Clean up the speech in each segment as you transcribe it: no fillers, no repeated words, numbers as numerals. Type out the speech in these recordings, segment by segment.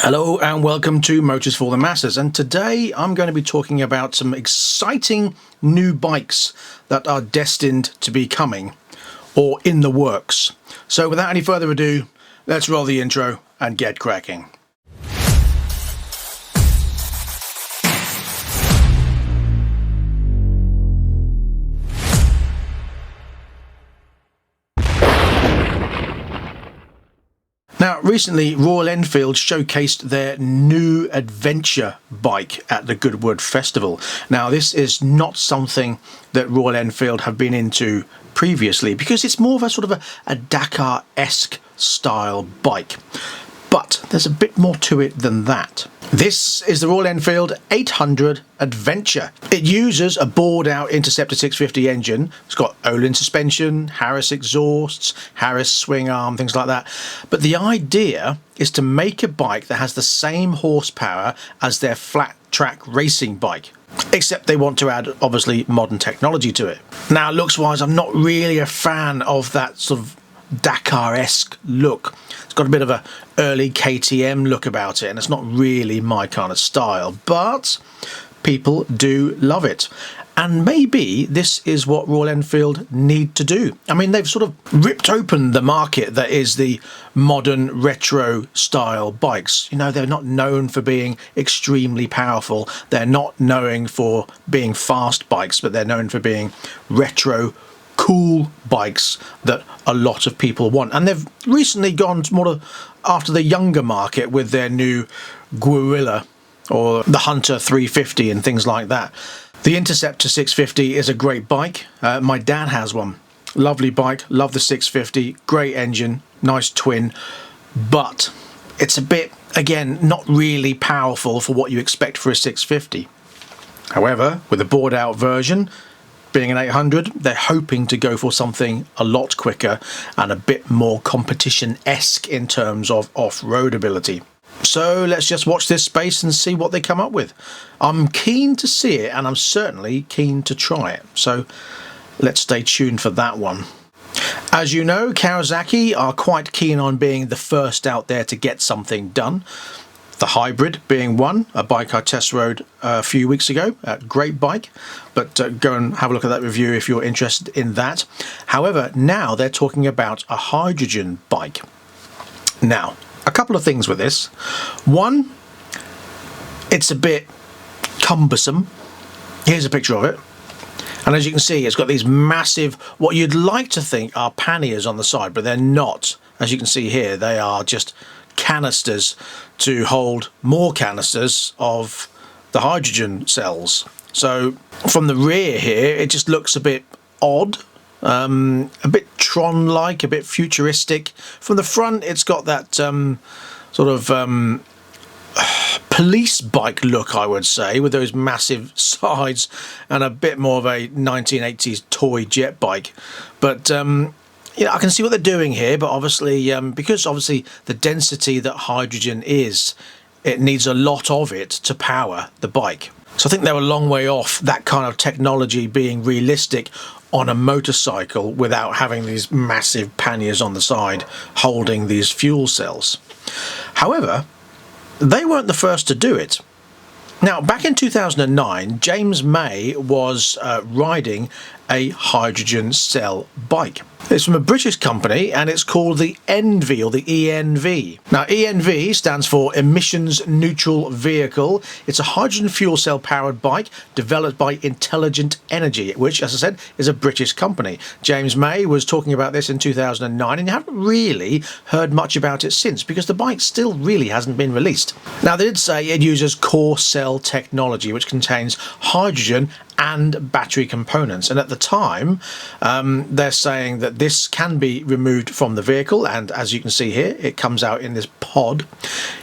Hello and welcome to Motors for the Masses, and today I'm going to be talking about some exciting new bikes that are destined to be coming or in the works. So without any further ado, let's roll the intro and get cracking. Now, recently, Royal Enfield showcased their new adventure bike at the Goodwood Festival. Now, this is not something that Royal Enfield have been into previously because it's more of a sort of a Dakar-esque style bike. But there's a bit more to it than that. This is the Royal Enfield 800 Adventure. It uses a bored-out Interceptor 650 engine. It's got Olin suspension, Harris exhausts, Harris swing arm, things like that. But the idea is to make a bike that has the same horsepower as their flat-track racing bike. Except they want to add, obviously, modern technology to it. Now, looks-wise, I'm not really a fan of that sort of Dakar-esque look. It's got a bit of a early KTM look about it, and it's not really my kind of style, but people do love it. And maybe this is what Royal Enfield need to do. I mean, they've sort of ripped open the market that is the modern retro style bikes. You know, they're not known for being extremely powerful. They're not known for being fast bikes, but they're known for being retro cool bikes that a lot of people want. And they've recently gone more after the younger market with their new Guerrilla or the Hunter 350 and things like that. The Interceptor 650 is a great bike. My dad has one. Lovely bike, love the 650, great engine, nice twin, but it's a bit, again, not really powerful for what you expect for a 650. However, with the bored out version, being an 800, they're hoping to go for something a lot quicker and a bit more competition-esque in terms of off-road ability. So let's just watch this space and see what they come up with. I'm keen to see it, and I'm certainly keen to try it. So let's stay tuned for that one. As you know, Kawasaki are quite keen on being the first out there to get something done. The Hybrid being one, a bike I test rode a few weeks ago, a great bike, but go and have a look at that review if you're interested in that. However, now they're talking about a hydrogen bike. Now, a couple of things with this. One, it's a bit cumbersome. Here's a picture of it. And as you can see, it's got these massive, what you'd like to think are panniers on the side, but they're not. As you can see here, they are just canisters to hold more canisters of the hydrogen cells. So from the rear here, it just looks a bit odd, a bit Tron-like, a bit futuristic. From the front, it's got that sort of police bike look, I would say, with those massive sides and a bit more of a 1980s toy jet bike. But yeah, I can see what they're doing here, but obviously, because obviously the density that hydrogen is, it needs a lot of it to power the bike. So I think they're a long way off that kind of technology being realistic on a motorcycle without having these massive panniers on the side holding these fuel cells. However, they weren't the first to do it. Now, back in 2009, James May was riding a hydrogen cell bike. It's from a British company and it's called the ENVI, or the ENV. Now, ENV stands for Emissions Neutral Vehicle. It's a hydrogen fuel cell powered bike developed by Intelligent Energy, which, as I said, is a British company. James May was talking about this in 2009, and you haven't really heard much about it since because the bike still really hasn't been released. Now, they did say it uses core cell technology, which contains hydrogen and battery components, and at the time they're saying that this can be removed from the vehicle, and as you can see here, it comes out in this pod.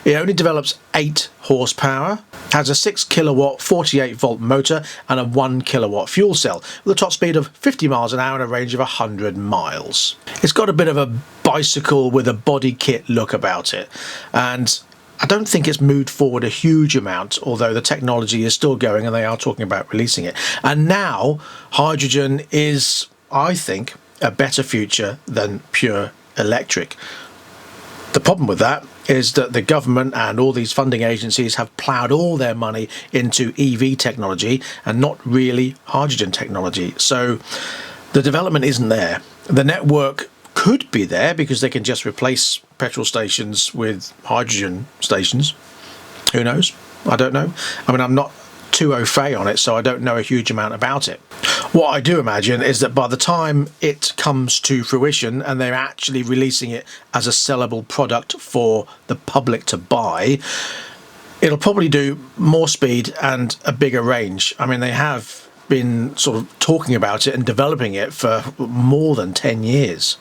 It only develops 8 horsepower, has a 6 kilowatt 48 volt motor and a 1 kilowatt fuel cell with a top speed of 50 miles an hour and a range of 100 miles. It's got a bit of a bicycle with a body kit look about it, and I don't think it's moved forward a huge amount, although the technology is still going and they are talking about releasing it. And now hydrogen is, I think, a better future than pure electric. The problem with that is that the government and all these funding agencies have ploughed all their money into EV technology and not really hydrogen technology. So the development isn't there. The network could be there because they can just replace petrol stations with hydrogen stations. Who knows? I don't know. I mean, I'm not too au fait on it, so I don't know a huge amount about it. What I do imagine is that by the time it comes to fruition and they're actually releasing it as a sellable product for the public to buy, it'll probably do more speed and a bigger range. I mean, they have been sort of talking about it and developing it for more than 10 years.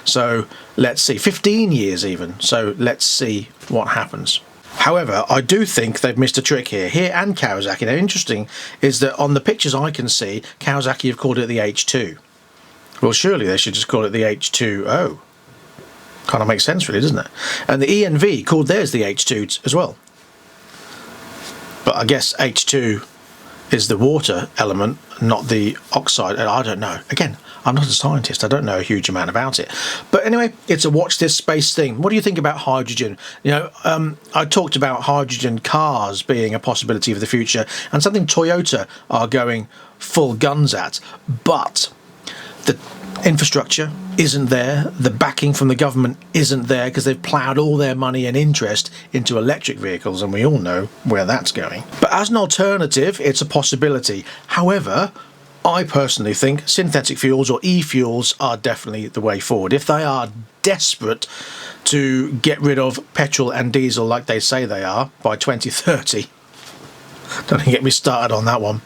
So let's see, 15 years even. So let's see what happens. However, I do think they've missed a trick here. Here and Kawasaki. Now, interesting is that on the pictures I can see, Kawasaki have called it the H2. Well, surely they should just call it the H2O. Kind of makes sense, really, doesn't it? And the ENV called theirs the H2 as well. But I guess H2 is the water element, not the oxide. I don't know. Again, I'm not a scientist. I don't know a huge amount about it. But anyway, it's a watch this space thing. What do you think about hydrogen? You know, I talked about hydrogen cars being a possibility of the future and something Toyota are going full guns at. But the infrastructure isn't there. The backing from the government isn't there because they've ploughed all their money and interest into electric vehicles, and we all know where that's going. But as an alternative, it's a possibility. However, I personally think synthetic fuels or e-fuels are definitely the way forward. If they are desperate to get rid of petrol and diesel like they say they are by 2030, don't get me started on that one.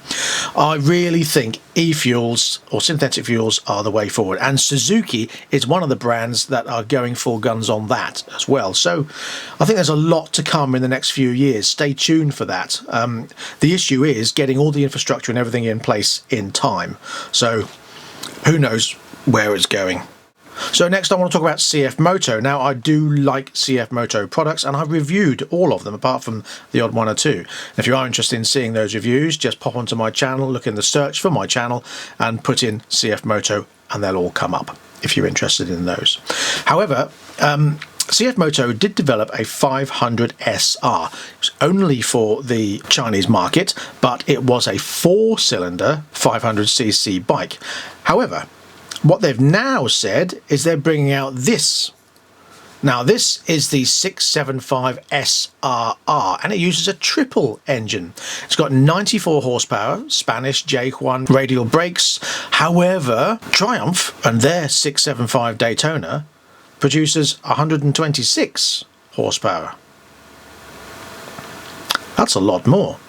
I really think e-fuels or synthetic fuels are the way forward, and Suzuki is one of the brands that are going full guns on that as well. So I think there's a lot to come in the next few years. Stay tuned for that. The issue is getting all the infrastructure and everything in place in time. So who knows where it's going. So next I want to talk about cfmoto. Now, I do like cfmoto products and I've reviewed all of them apart from the odd one or two. If you are interested in seeing those reviews, just pop onto my channel, look in the search for my channel and put in cfmoto and they'll all come up if you're interested in those. However, cfmoto did develop a 500 SR. It was only for the Chinese market, but it was a 4-cylinder 500cc bike. However, what they've now said is they're bringing out this. Now, this is the 675 SRR, and it uses a triple engine. It's got 94 horsepower, Spanish J1 radial brakes. However, Triumph and their 675 Daytona produces 126 horsepower. That's a lot more.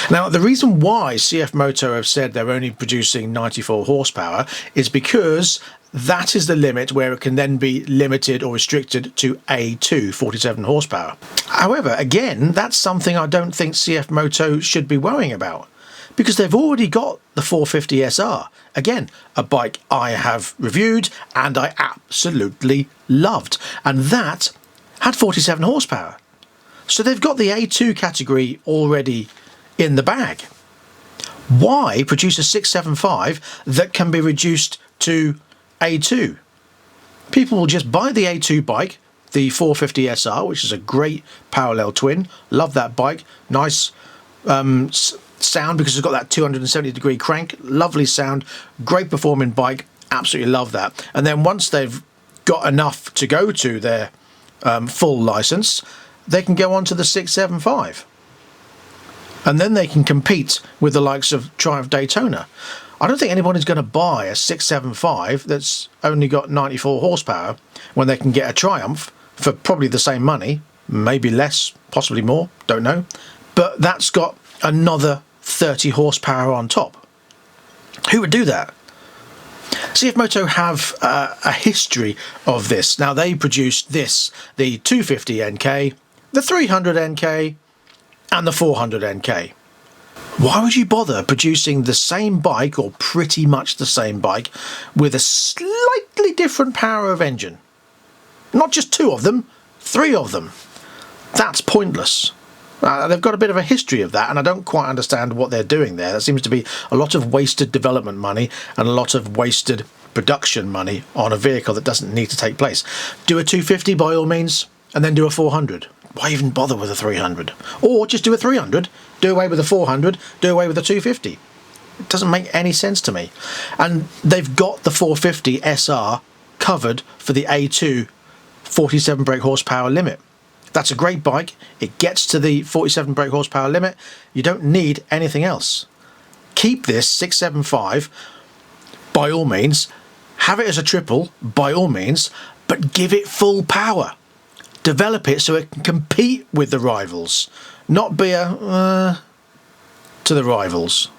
Now, the reason why cfmoto have said they're only producing 94 horsepower is because that is the limit where it can then be limited or restricted to A2, 47 horsepower. However, again, that's something I don't think cfmoto should be worrying about because they've already got the 450 SR. Again, a bike I have reviewed and I absolutely loved, and that had 47 horsepower. So they've got the A2 category already in the bag. Why produce a 675 that can be reduced to A2? People will just buy the A2 bike, the 450 SR, which is a great parallel twin. Love that bike. Nice sound because it's got that 270-degree crank. Lovely sound. Great performing bike. Absolutely love that. And then once they've got enough to go to their full license, they can go on to the 675. And then they can compete with the likes of Triumph Daytona. I don't think anybody's going to buy a 675 that's only got 94 horsepower when they can get a Triumph for probably the same money, maybe less, possibly more, don't know. But that's got another 30 horsepower on top. Who would do that? cfmoto have a history of this. Now, they produced this, the 250 NK, the 300 NK, and the 400 NK. Why would you bother producing the same bike, or pretty much the same bike, with a slightly different power of engine? Not just 2 of them, 3 of them. That's pointless. They've got a bit of a history of that, and I don't quite understand what they're doing there. There seems to be a lot of wasted development money and a lot of wasted production money on a vehicle that doesn't need to take place. Do a 250 by all means. and then do a 400. Why even bother with a 300? Or just do a 300, do away with a 400, do away with a 250. It doesn't make any sense to me. And they've got the 450 SR covered for the A2 47 brake horsepower limit. That's a great bike. It gets to the 47 brake horsepower limit. You don't need anything else. Keep this 675 by all means. Have it as a triple by all means, but give it full power. Develop it so it can compete with the rivals, not be a to the rivals.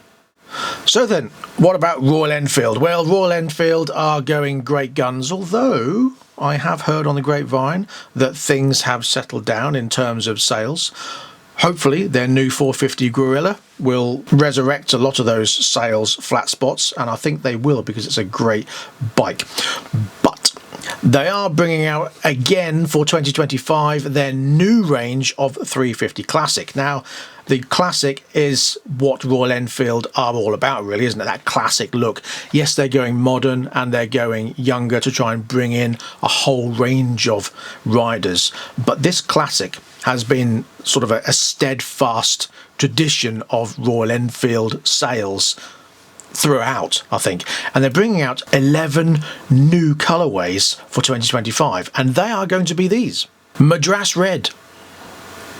So then, what about Royal Enfield? Well, Royal Enfield are going great guns, although I have heard on the grapevine that things have settled down in terms of sales. Hopefully their new 450 Gorilla will resurrect a lot of those sales flat spots, and I think they will because it's a great bike. But they are bringing out again for 2025 their new range of 350 Classic. Now, the Classic is what Royal Enfield are all about, really, isn't it? That classic look. Yes, they're going modern and they're going younger to try and bring in a whole range of riders. But this Classic has been sort of a steadfast tradition of Royal Enfield sales throughout, I think. And they're bringing out 11 new colourways for 2025. And they are going to be these: Madras Red,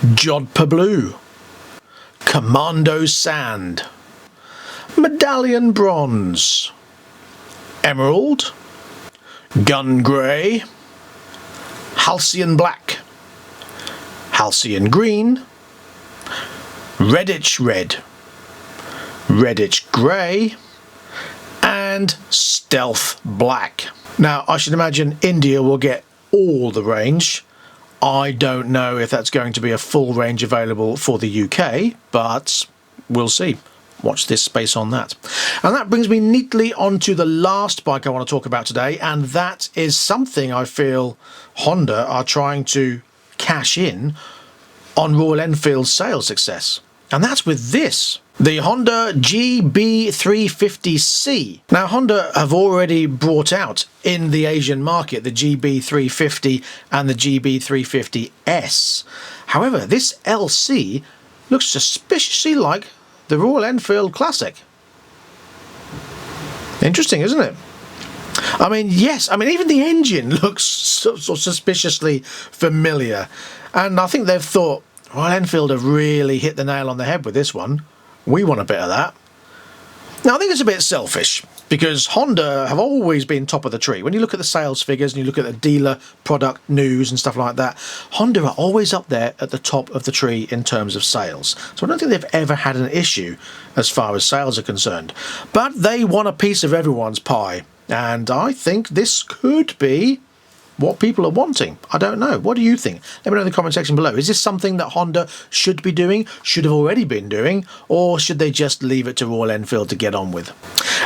Jodhpur Blue, Commando Sand, Medallion Bronze, Emerald, Gun Grey, Halcyon Black, Halcyon Green, Reddish Red, Reddish Grey, and Stealth Black. Now, I should imagine India will get all the range. I don't know if that's going to be a full range available for the UK, but we'll see. Watch this space on that. And that brings me neatly onto the last bike I want to talk about today, and that is something I feel Honda are trying to cash in on Royal Enfield's sales success. And that's with this, the Honda GB350C. Now, Honda have already brought out in the Asian market the GB350 and the GB350S. However, this LC looks suspiciously like the Royal Enfield Classic. Interesting, isn't it? I mean, yes, I mean, even the engine looks so suspiciously familiar. And I think they've thought, Royal Enfield have really hit the nail on the head with this one. We want a bit of that. Now, I think it's a bit selfish because Honda have always been top of the tree. When you look at the sales figures and you look at the dealer product news and stuff like that, Honda are always up there at the top of the tree in terms of sales. So I don't think they've ever had an issue as far as sales are concerned. But they want a piece of everyone's pie. And I think this could be what people are wanting. I don't know. What do you think? Let me know in the comment section below. Is this something that Honda should be doing, should have already been doing, or should they just leave it to Royal Enfield to get on with?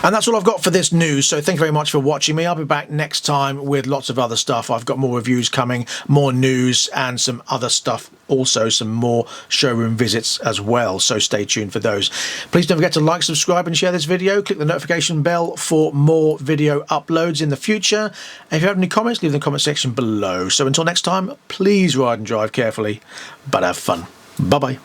And that's all I've got for this news. So thank you very much for watching me. I'll be back next time with lots of other stuff. I've got more reviews coming, more news, and some other stuff. Also, some more showroom visits as well. So stay tuned for those. Please don't forget to like, subscribe, and share this video. Click the notification bell for more video uploads in the future. And if you have any comments, leave them in the comment section below. So until next time, please ride and drive carefully, but have fun. Bye-bye.